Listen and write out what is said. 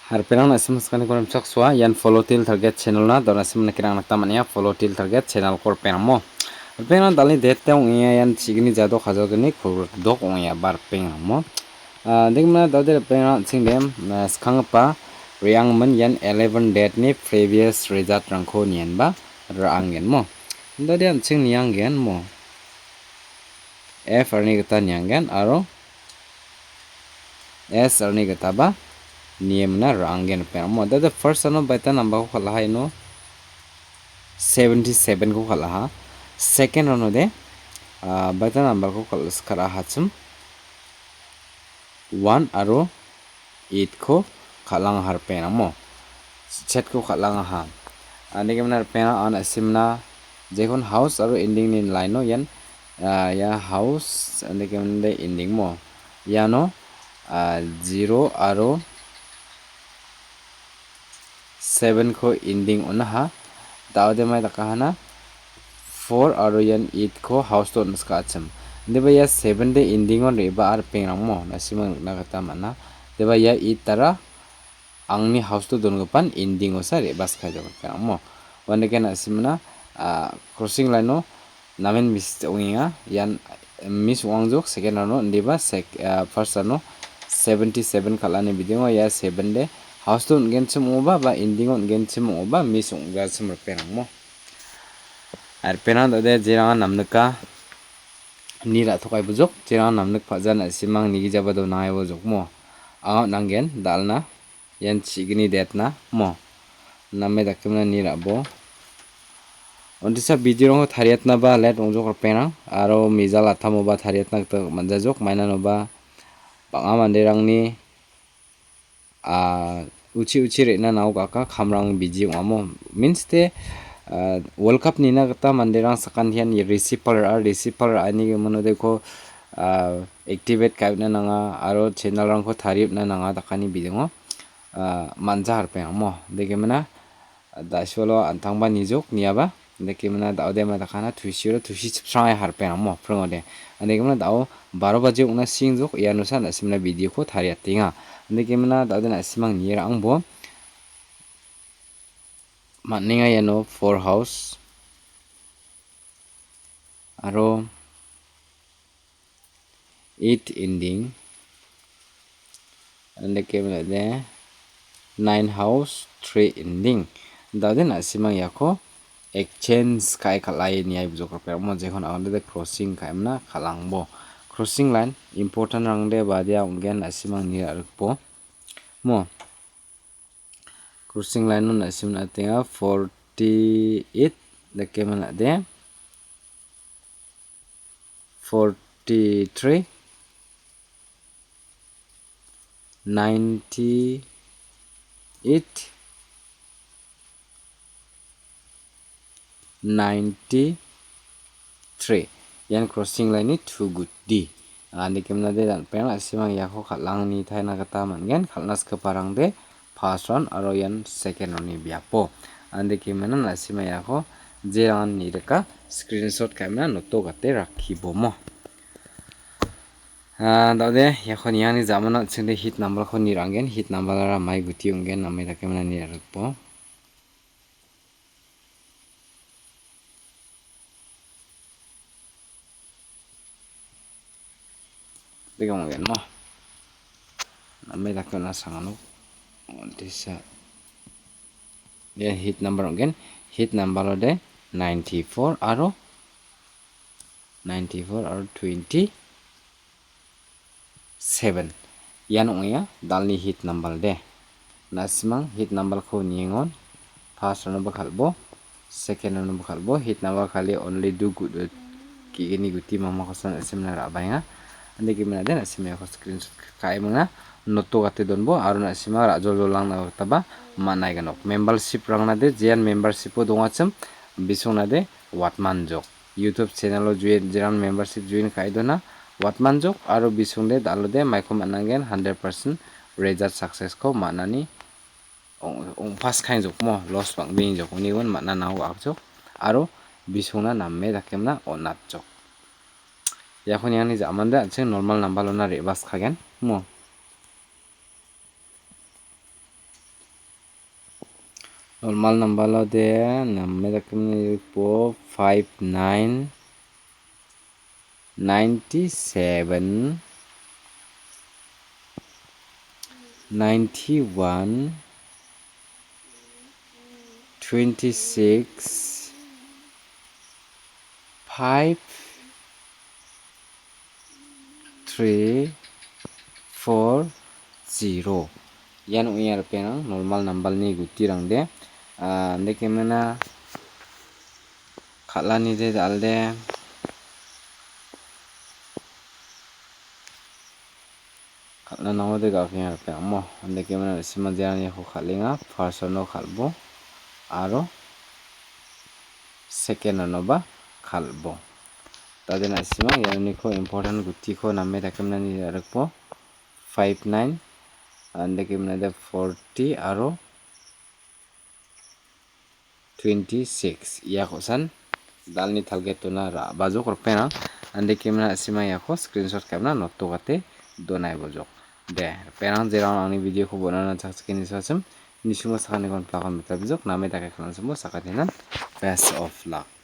Harpenang nasim skani konem chakswa yan follow til target channel na dona sim nakirang naktamania follow til target channel kor penamo. Harpenang dalni date ong iya yan chigni jado khajogni khur dok ong ya bar penamo. Dingna dade penang chingdem skangpa riang men yan 11 date ni previous result rangko nian ba rangen mo. Dade an ching niang gen mo. F arni gata niang gen aro S arni gata ba niem na rangen penamo. Dade first ano baita number ko khala no 77 ko khala ha. Second ano de baita number ko khala skara hachum 1 aro 8 ko khalang har penamo. Chat ko khalang ha. Ani kemna pena an asimna jekon house aro ending ni line no yan ya house ani kemna ending mo yano 0 aro 7 ko ending ona ha daude mai takahana 4 aro yan 8 ko house to naska acham deba ya 7 de ending on reba ar pengrang mo nasimang nagata mana deba ya 8 tara angni house to dongopan ending osa reba ska jago pengrang mo wande ken asimna crossing line no namen miss onginga yan miss wangjok second ano deba first ano 77 kalani bidingo ya 7 de house to ngen chum oba ba ending on ngen chum oba miss ongga chum pengrang mo ar penang dade jirang namnuka nira thokai bujok jirang namnuk phajan asimang nigi jabado nai bujok mo nanggen dalna yan chigni detna mo namme dakimna nira bo ontisa video ro thariatna ba let ongjok penang aro mijal athamo ba thariatna to manjajok mainano ba banga manderangni uchi rena nau kaka khamrang biji ongamo means te World Cup nina kata manderang sakan hian receiver ani monode ko activate kaibna nanga aro channel rang ko tharipna nanga takani bidingo manja harpe mo dekemana dasolo antangba nijok niaba dekemana daude ma takana tushi chipsang harpe mo prongode dekemana dao 12 baje una singjok ianusa nasimna video ko thariatinga dekemana daude na simang nirang bo matninga yano 4 house aro 8 ending ande kemla de 9 house 3 ending daden asimang yako exchange kai khalai ni ai bujok per mo jekhon ande de crossing kaimna khalangbo crossing line important rangde badia ungen asimang ni arpo mo crossing line on asimna tenga 48 de kemla de 43 98 93 yan crossing line ni too good di ani kemna de dan peng asimang yako khalang ni thaina kata mangen khalnas ke parang de first round aro yan second round ni biapo ande kemna asima yako jeran ni reka screenshot kamera noto gate rakhibo mo dade yakon yani zamana chinde hit number ko nirangen hit number ra mai guti ungen namai da kemna ni rakpo Bigong gen mo namai da kemna sangano disa dia hit number ungen hit number de 94 aro 20 7 yan ongya dalni hit number de nasimang hit number ko ningon first round bakhalbo second round bakhalbo hit number khali only do good ki gini guti mama kosan asimna rabainga ande gimana den asimya ko screenshot kai manga noto gate donbo aro nasima rajol lang na taba manai ganok membership rangna de jian membership o dongacham bisungna de watman jok YouTube channel o join jiran membership join kai dona watman jok aro bisungde dalode maiko manangen 100% result success ko manani pas kain jok mo loss bang bing jok uniwon mana nau akjok aro bisungna namme dakemna onat jok yakon yani zamanda cheng normal number lona rebas khagen mo normal number lo de namme dakimni po 59 97 91 26 5 3 4 0 yan uyar penang normal number ni guti rang de dekemena khalani de dalde khalna nango de gafiyar pe amo dekemena sima jani ko khalinga first no khalbo aro second no ba khalbo taden asima yani ko important guti ko namme dakemna ni rakpo 59 dekemena de 40 aro 26 ya kosan dalni thalgetuna ra bajo korpena ande kemna asima ya ko screenshot kamna notto gate donai bojok de penang jerang ani video ko bonana chakskini sasem nisumo sakani kon plakon metabjok name take klan sumo sakatinan best of luck.